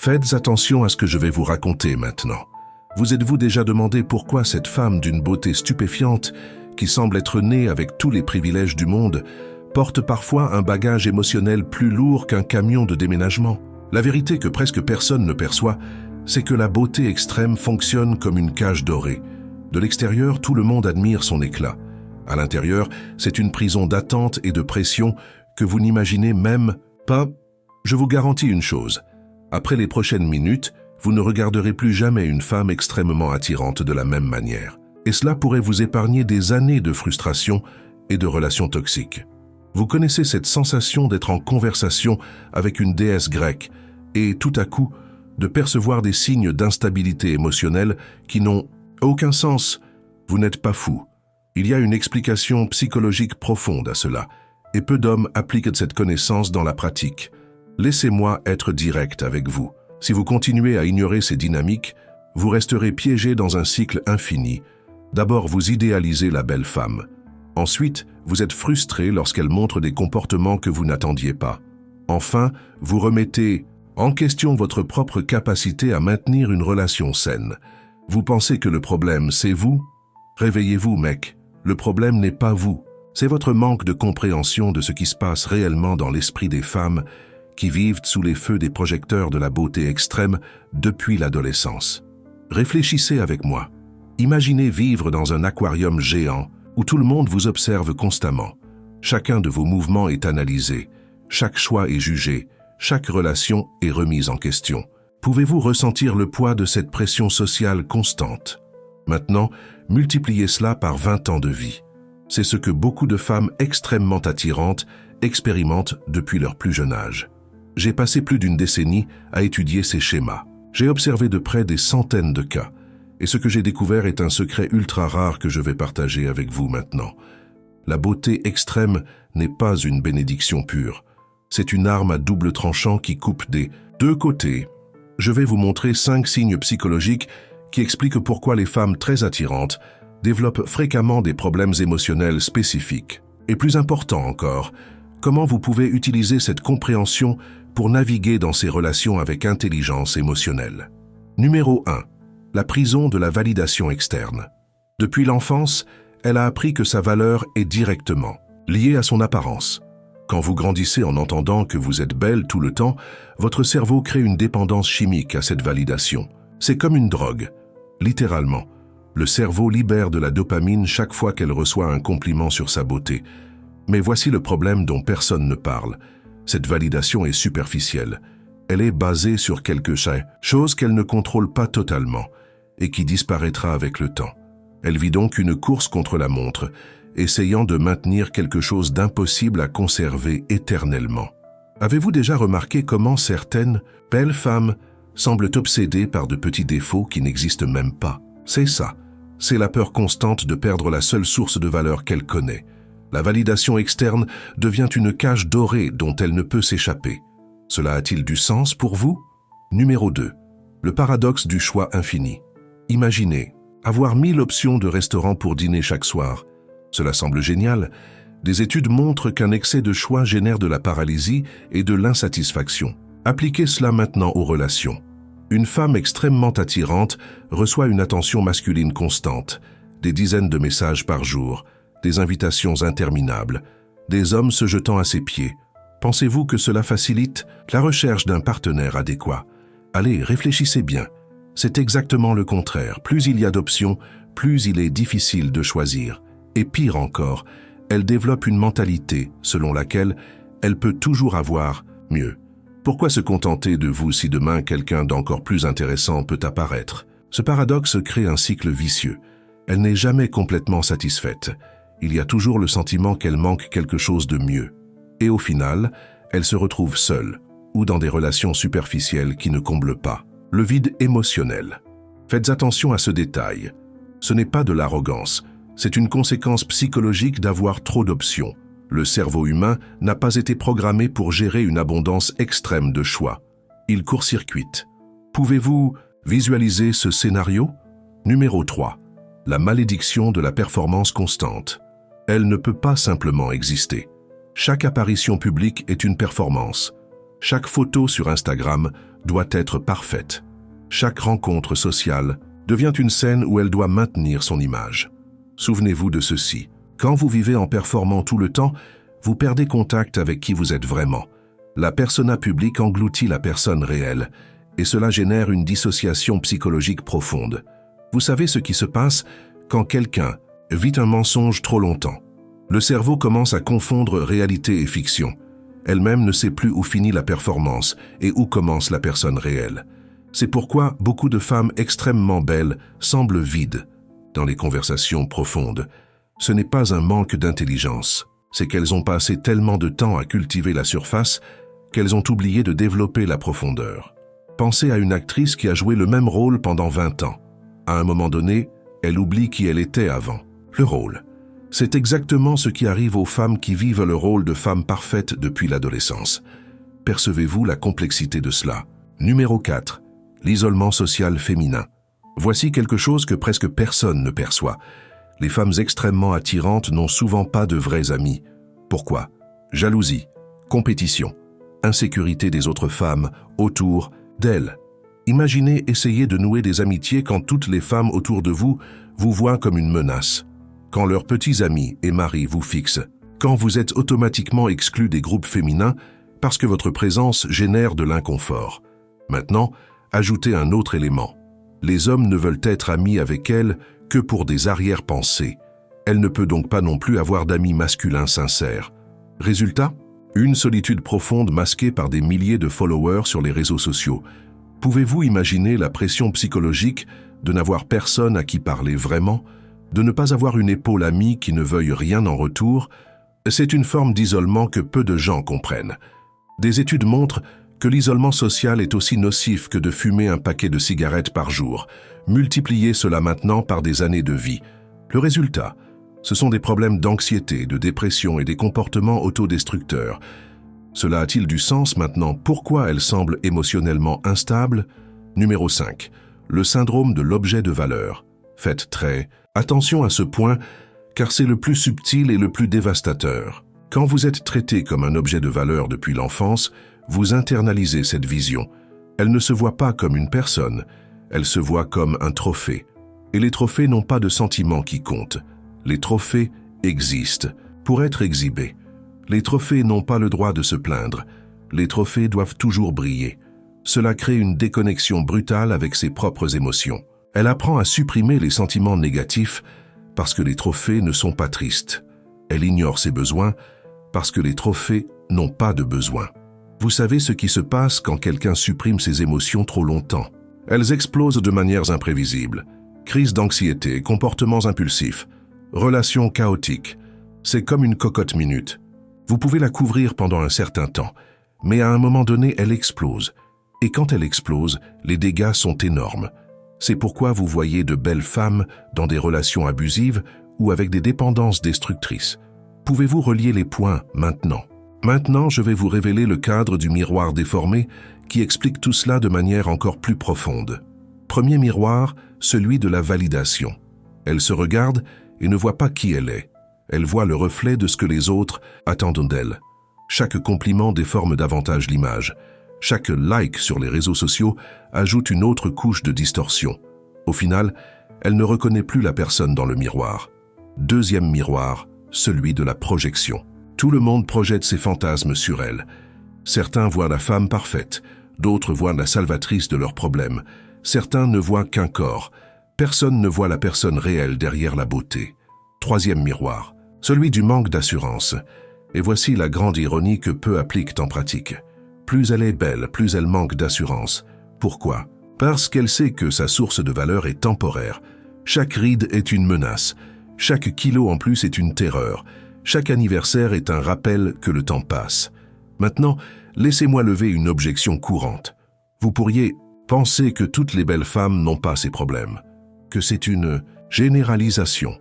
Faites attention à ce que je vais vous raconter maintenant. Vous êtes-vous déjà demandé pourquoi cette femme d'une beauté stupéfiante, qui semble être née avec tous les privilèges du monde, porte parfois un bagage émotionnel plus lourd qu'un camion de déménagement? La vérité que presque personne ne perçoit, c'est que la beauté extrême fonctionne comme une cage dorée. De l'extérieur, tout le monde admire son éclat. À l'intérieur, c'est une prison d'attente et de pression que vous n'imaginez même pas. Je vous garantis une chose, après les prochaines minutes, vous ne regarderez plus jamais une femme extrêmement attirante de la même manière. Et cela pourrait vous épargner des années de frustration et de relations toxiques. Vous connaissez cette sensation d'être en conversation avec une déesse grecque et tout à coup, de percevoir des signes d'instabilité émotionnelle qui n'ont aucun sens. Vous n'êtes pas fou. Il y a une explication psychologique profonde à cela, et peu d'hommes appliquent cette connaissance dans la pratique. Laissez-moi être direct avec vous. Si vous continuez à ignorer ces dynamiques, vous resterez piégé dans un cycle infini. D'abord, vous idéalisez la belle femme. Ensuite, vous êtes frustré lorsqu'elle montre des comportements que vous n'attendiez pas. Enfin, vous remettez en question votre propre capacité à maintenir une relation saine. Vous pensez que le problème, c'est vous? Réveillez-vous, mec. Le problème n'est pas vous. C'est votre manque de compréhension de ce qui se passe réellement dans l'esprit des femmes qui vivent sous les feux des projecteurs de la beauté extrême depuis l'adolescence. Réfléchissez avec moi. Imaginez vivre dans un aquarium géant où tout le monde vous observe constamment. Chacun de vos mouvements est analysé, chaque choix est jugé, chaque relation est remise en question. Pouvez-vous ressentir le poids de cette pression sociale constante? Maintenant, multipliez cela par 20 ans de vie. C'est ce que beaucoup de femmes extrêmement attirantes expérimentent depuis leur plus jeune âge. J'ai passé plus d'une décennie à étudier ces schémas. J'ai observé de près des centaines de cas, et ce que j'ai découvert est un secret ultra rare que je vais partager avec vous maintenant. La beauté extrême n'est pas une bénédiction pure. C'est une arme à double tranchant qui coupe des deux côtés. Je vais vous montrer 5 signes psychologiques qui expliquent pourquoi les femmes très attirantes développent fréquemment des problèmes émotionnels spécifiques. Et plus important encore, comment vous pouvez utiliser cette compréhension pour naviguer dans ces relations avec intelligence émotionnelle. Numéro 1. La prison de la validation externe. Depuis l'enfance, elle a appris que sa valeur est directement liée à son apparence. Quand vous grandissez en entendant que vous êtes belle tout le temps, votre cerveau crée une dépendance chimique à cette validation. C'est comme une drogue. Littéralement, le cerveau libère de la dopamine chaque fois qu'elle reçoit un compliment sur sa beauté. Mais voici le problème dont personne ne parle. Cette validation est superficielle. Elle est basée sur quelque chose qu'elle ne contrôle pas totalement et qui disparaîtra avec le temps. Elle vit donc une course contre la montre, essayant de maintenir quelque chose d'impossible à conserver éternellement. Avez-vous déjà remarqué comment certaines belles femmes semblent obsédées par de petits défauts qui n'existent même pas? C'est ça. C'est la peur constante de perdre la seule source de valeur qu'elle connaît. La validation externe devient une cage dorée dont elle ne peut s'échapper. Cela a-t-il du sens pour vous? Numéro 2. Le paradoxe du choix infini. Imaginez, avoir 1000 options de restaurants pour dîner chaque soir. Cela semble génial. Des études montrent qu'un excès de choix génère de la paralysie et de l'insatisfaction. Appliquez cela maintenant aux relations. Une femme extrêmement attirante reçoit une attention masculine constante, des dizaines de messages par jour, des invitations interminables, des hommes se jetant à ses pieds. Pensez-vous que cela facilite la recherche d'un partenaire adéquat? Allez, réfléchissez bien. C'est exactement le contraire. Plus il y a d'options, plus il est difficile de choisir. Et pire encore, elle développe une mentalité selon laquelle elle peut toujours avoir mieux. Pourquoi se contenter de vous si demain quelqu'un d'encore plus intéressant peut apparaître? Ce paradoxe crée un cycle vicieux. Elle n'est jamais complètement satisfaite. Il y a toujours le sentiment qu'elle manque quelque chose de mieux. Et au final, elle se retrouve seule, ou dans des relations superficielles qui ne comblent pas. Le vide émotionnel. Faites attention à ce détail. Ce n'est pas de l'arrogance, c'est une conséquence psychologique d'avoir trop d'options. Le cerveau humain n'a pas été programmé pour gérer une abondance extrême de choix. Il court-circuite. Pouvez-vous visualiser ce scénario? Numéro 3. La malédiction de la performance constante. Elle ne peut pas simplement exister. Chaque apparition publique est une performance. Chaque photo sur Instagram doit être parfaite. Chaque rencontre sociale devient une scène où elle doit maintenir son image. Souvenez-vous de ceci. Quand vous vivez en performant tout le temps, vous perdez contact avec qui vous êtes vraiment. La persona publique engloutit la personne réelle, et cela génère une dissociation psychologique profonde. Vous savez ce qui se passe quand quelqu'un vit un mensonge trop longtemps. Le cerveau commence à confondre réalité et fiction. Elle-même ne sait plus où finit la performance et où commence la personne réelle. C'est pourquoi beaucoup de femmes extrêmement belles semblent vides dans les conversations profondes. Ce n'est pas un manque d'intelligence, c'est qu'elles ont passé tellement de temps à cultiver la surface qu'elles ont oublié de développer la profondeur. Pensez à une actrice qui a joué le même rôle pendant 20 ans. À un moment donné, elle oublie qui elle était avant. Le rôle. C'est exactement ce qui arrive aux femmes qui vivent le rôle de femme parfaite depuis l'adolescence. Percevez-vous la complexité de cela? Numéro 4. L'isolement social féminin. Voici quelque chose que presque personne ne perçoit. Les femmes extrêmement attirantes n'ont souvent pas de vrais amis. Pourquoi? Jalousie, compétition, insécurité des autres femmes autour d'elles. Imaginez essayer de nouer des amitiés quand toutes les femmes autour de vous voient comme une menace. Quand leurs petits amis et maris vous fixent. Quand vous êtes automatiquement exclu des groupes féminins parce que votre présence génère de l'inconfort. Maintenant, ajoutez un autre élément. Les hommes ne veulent être amis avec elle que pour des arrière-pensées. Elle ne peut donc pas non plus avoir d'amis masculins sincères. Résultat? Une solitude profonde masquée par des milliers de followers sur les réseaux sociaux. Pouvez-vous imaginer la pression psychologique de n'avoir personne à qui parler vraiment, de ne pas avoir une épaule amie qui ne veuille rien en retour? C'est une forme d'isolement que peu de gens comprennent. Des études montrent que l'isolement social est aussi nocif que de fumer un paquet de cigarettes par jour. Multipliez cela maintenant par des années de vie. Le résultat, ce sont des problèmes d'anxiété, de dépression et des comportements autodestructeurs. Cela a-t-il du sens maintenant? Pourquoi elle semble émotionnellement instable? Numéro 5. Le syndrome de l'objet de valeur. Faites très attention à ce point, car c'est le plus subtil et le plus dévastateur. Quand vous êtes traité comme un objet de valeur depuis l'enfance, vous internalisez cette vision. Elle ne se voit pas comme une personne, elle se voit comme un trophée. Et les trophées n'ont pas de sentiment qui compte. Les trophées existent pour être exhibés. Les trophées n'ont pas le droit de se plaindre. Les trophées doivent toujours briller. Cela crée une déconnexion brutale avec ses propres émotions. Elle apprend à supprimer les sentiments négatifs parce que les trophées ne sont pas tristes. Elle ignore ses besoins parce que les trophées n'ont pas de besoins. Vous savez ce qui se passe quand quelqu'un supprime ses émotions trop longtemps. Elles explosent de manières imprévisibles. Crise d'anxiété, comportements impulsifs, relations chaotiques. C'est comme une cocotte minute. Vous pouvez la couvrir pendant un certain temps, mais à un moment donné, elle explose. Et quand elle explose, les dégâts sont énormes. C'est pourquoi vous voyez de belles femmes dans des relations abusives ou avec des dépendances destructrices. Pouvez-vous relier les points maintenant? Maintenant, je vais vous révéler le cadre du miroir déformé qui explique tout cela de manière encore plus profonde. Premier miroir, celui de la validation. Elle se regarde et ne voit pas qui elle est. Elle voit le reflet de ce que les autres attendent d'elle. Chaque compliment déforme davantage l'image. Chaque like sur les réseaux sociaux ajoute une autre couche de distorsion. Au final, elle ne reconnaît plus la personne dans le miroir. Deuxième miroir, celui de la projection. Tout le monde projette ses fantasmes sur elle. Certains voient la femme parfaite, d'autres voient la salvatrice de leurs problèmes. Certains ne voient qu'un corps. Personne ne voit la personne réelle derrière la beauté. Troisième miroir, celui du manque d'assurance. Et voici la grande ironie que peu appliquent en pratique. Plus elle est belle, plus elle manque d'assurance. Pourquoi? Parce qu'elle sait que sa source de valeur est temporaire. Chaque ride est une menace. Chaque kilo en plus est une terreur. Chaque anniversaire est un rappel que le temps passe. Maintenant, laissez-moi lever une objection courante. Vous pourriez penser que toutes les belles femmes n'ont pas ces problèmes, que c'est une généralisation.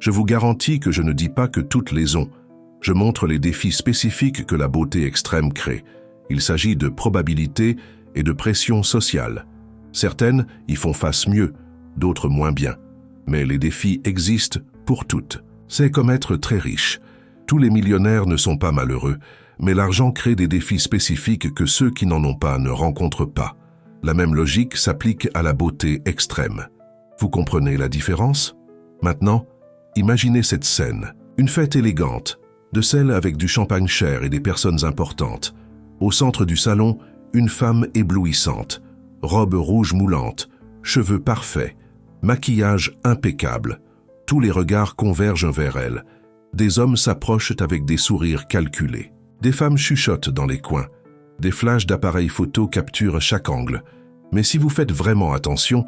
Je vous garantis que je ne dis pas que toutes les ont. Je montre les défis spécifiques que la beauté extrême crée. Il s'agit de probabilité et de pression sociale. Certaines y font face mieux, d'autres moins bien. Mais les défis existent pour toutes. C'est comme être très riche. Tous les millionnaires ne sont pas malheureux, mais l'argent crée des défis spécifiques que ceux qui n'en ont pas ne rencontrent pas. La même logique s'applique à la beauté extrême. Vous comprenez la différence? Maintenant, imaginez cette scène. Une fête élégante, de celle avec du champagne cher et des personnes importantes. Au centre du salon, une femme éblouissante, robe rouge moulante, cheveux parfaits, maquillage impeccable. Tous les regards convergent vers elle. Des hommes s'approchent avec des sourires calculés. Des femmes chuchotent dans les coins. Des flashs d'appareils photo capturent chaque angle. Mais si vous faites vraiment attention,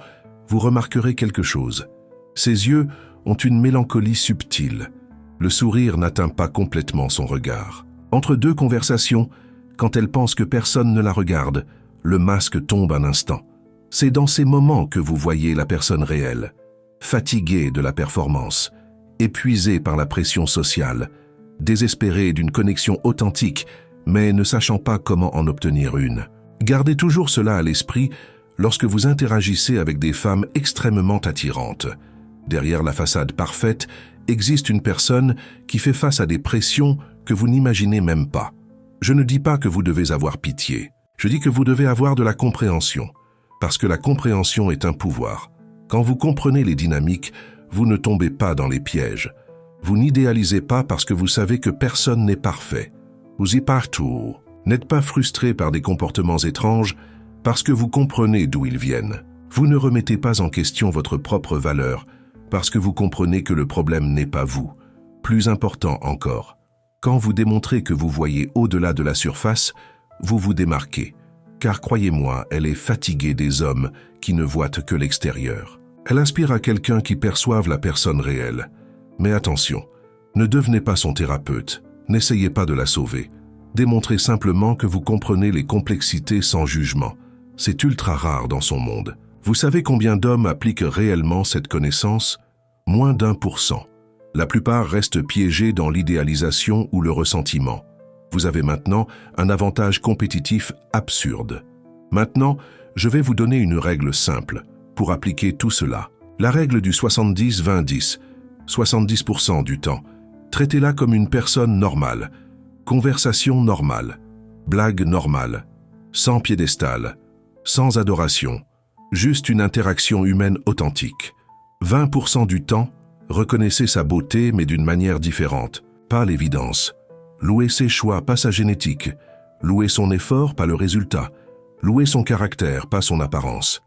vous remarquerez quelque chose. Ses yeux ont une mélancolie subtile. Le sourire n'atteint pas complètement son regard. Entre deux conversations, quand elle pense que personne ne la regarde, le masque tombe un instant. C'est dans ces moments que vous voyez la personne réelle, fatiguée de la performance, épuisée par la pression sociale, désespérée d'une connexion authentique, mais ne sachant pas comment en obtenir une. Gardez toujours cela à l'esprit lorsque vous interagissez avec des femmes extrêmement attirantes. Derrière la façade parfaite existe une personne qui fait face à des pressions que vous n'imaginez même pas. Je ne dis pas que vous devez avoir pitié, je dis que vous devez avoir de la compréhension, parce que la compréhension est un pouvoir. Quand vous comprenez les dynamiques, vous ne tombez pas dans les pièges. Vous n'idéalisez pas parce que vous savez que personne n'est parfait. Vous y partout. N'êtes pas frustré par des comportements étranges parce que vous comprenez d'où ils viennent. Vous ne remettez pas en question votre propre valeur parce que vous comprenez que le problème n'est pas vous. Plus important encore, quand vous démontrez que vous voyez au-delà de la surface, vous vous démarquez. Car croyez-moi, elle est fatiguée des hommes qui ne voient que l'extérieur. Elle inspire à quelqu'un qui perçoive la personne réelle. Mais attention, ne devenez pas son thérapeute, n'essayez pas de la sauver. Démontrez simplement que vous comprenez les complexités sans jugement. C'est ultra rare dans son monde. Vous savez combien d'hommes appliquent réellement cette connaissance? Moins d'1%. La plupart restent piégés dans l'idéalisation ou le ressentiment. Vous avez maintenant un avantage compétitif absurde. Maintenant, je vais vous donner une règle simple pour appliquer tout cela. La règle du 70-20-10. 70% du temps, traitez-la comme une personne normale, conversation normale, blague normale, sans piédestal, sans adoration, juste une interaction humaine authentique. 20% du temps, reconnaissez sa beauté mais d'une manière différente, pas l'évidence. Louez ses choix, pas sa génétique. Louez son effort, pas le résultat. Louez son caractère, pas son apparence.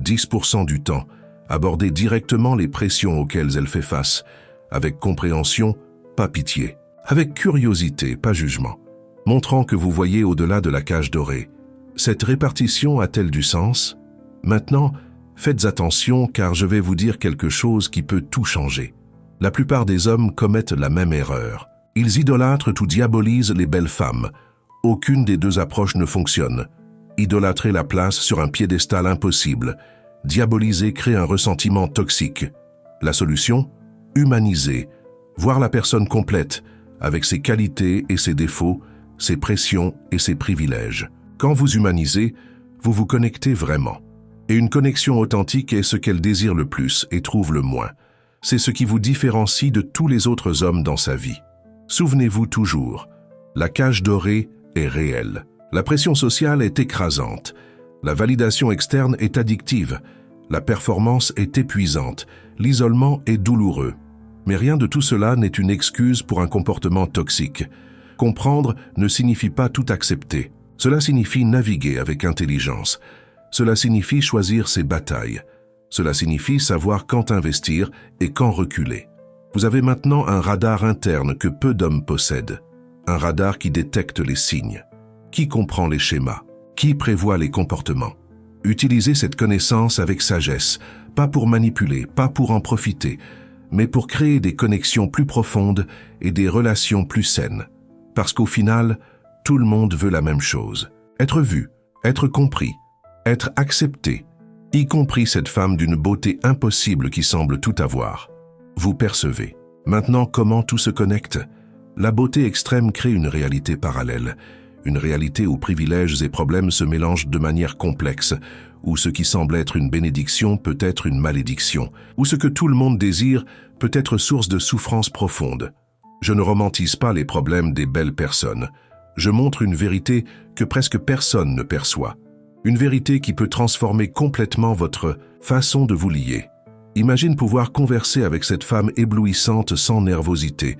10% du temps, abordez directement les pressions auxquelles elle fait face, avec compréhension, pas pitié. Avec curiosité, pas jugement. Montrant que vous voyez au-delà de la cage dorée. Cette répartition a-t-elle du sens? Maintenant, faites attention car je vais vous dire quelque chose qui peut tout changer. La plupart des hommes commettent la même erreur. Ils idolâtrent ou diabolisent les belles femmes. Aucune des deux approches ne fonctionne. Idolâtrer la place sur un piédestal impossible. Diaboliser crée un ressentiment toxique. La solution? Humaniser. Voir la personne complète, avec ses qualités et ses défauts, ses pressions et ses privilèges. Quand vous humanisez, vous vous connectez vraiment. Et une connexion authentique est ce qu'elle désire le plus et trouve le moins. C'est ce qui vous différencie de tous les autres hommes dans sa vie. Souvenez-vous toujours, la cage dorée est réelle. La pression sociale est écrasante. La validation externe est addictive. La performance est épuisante. L'isolement est douloureux. Mais rien de tout cela n'est une excuse pour un comportement toxique. Comprendre ne signifie pas tout accepter. Cela signifie naviguer avec intelligence. Cela signifie choisir ses batailles. Cela signifie savoir quand investir et quand reculer. Vous avez maintenant un radar interne que peu d'hommes possèdent. Un radar qui détecte les signes. Qui comprend les schémas? Qui prévoit les comportements? Utilisez cette connaissance avec sagesse, pas pour manipuler, pas pour en profiter, mais pour créer des connexions plus profondes et des relations plus saines. Parce qu'au final, tout le monde veut la même chose. Être vu, être compris, être accepté, y compris cette femme d'une beauté impossible qui semble tout avoir. Vous percevez. Maintenant, comment tout se connecte? La beauté extrême crée une réalité parallèle, une réalité où privilèges et problèmes se mélangent de manière complexe, où ce qui semble être une bénédiction peut être une malédiction, où ce que tout le monde désire peut être source de souffrance profonde. Je ne romantise pas les problèmes des belles personnes. je montre une vérité que presque personne ne perçoit. Une vérité qui peut transformer complètement votre façon de vous lier. Imagine pouvoir converser avec cette femme éblouissante sans nervosité,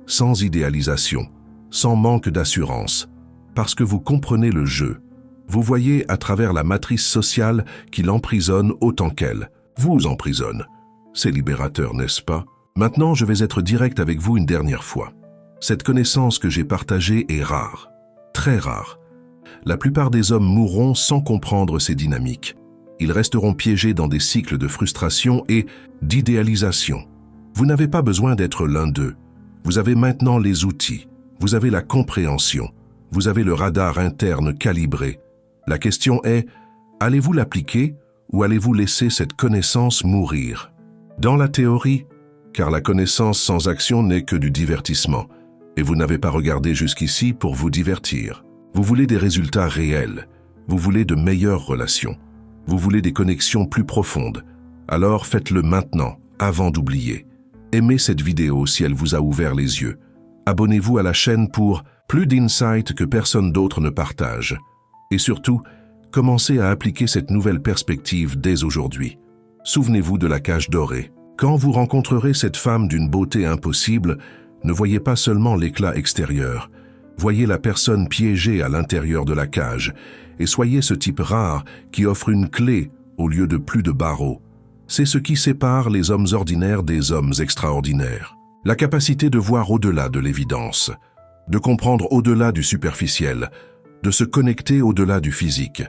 sans idéalisation, sans manque d'assurance, parce que vous comprenez le jeu. Vous voyez à travers la matrice sociale qui l'emprisonne autant qu'elle vous emprisonne. C'est libérateur, n'est-ce pas? Maintenant, je vais être direct avec vous une dernière fois. Cette connaissance que j'ai partagée est rare, très rare. La plupart des hommes mourront sans comprendre ces dynamiques. Ils resteront piégés dans des cycles de frustration et d'idéalisation. Vous n'avez pas besoin d'être l'un d'eux. Vous avez maintenant les outils, vous avez la compréhension, vous avez le radar interne calibré. La question est, allez-vous l'appliquer ou allez-vous laisser cette connaissance mourir? Dans la théorie, car la connaissance sans action n'est que du divertissement, et vous n'avez pas regardé jusqu'ici pour vous divertir. Vous voulez des résultats réels, vous voulez de meilleures relations, vous voulez des connexions plus profondes. Alors faites-le maintenant, avant d'oublier. Aimez cette vidéo si elle vous a ouvert les yeux. Abonnez-vous à la chaîne pour plus d'insights que personne d'autre ne partage. Et surtout, commencez à appliquer cette nouvelle perspective dès aujourd'hui. Souvenez-vous de la cage dorée. Quand vous rencontrerez cette femme d'une beauté impossible, ne voyez pas seulement l'éclat extérieur. Voyez la personne piégée à l'intérieur de la cage et soyez ce type rare qui offre une clé au lieu de plus de barreaux. C'est ce qui sépare les hommes ordinaires des hommes extraordinaires. La capacité de voir au-delà de l'évidence, de comprendre au-delà du superficiel, de se connecter au-delà du physique.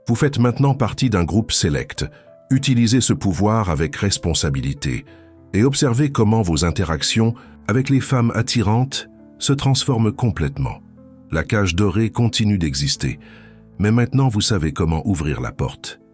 Vous faites maintenant partie d'un groupe sélect. Utilisez ce pouvoir avec responsabilité et observez comment vos interactions avec les femmes attirantes se transforment complètement. La cage dorée continue d'exister, mais maintenant vous savez comment ouvrir la porte.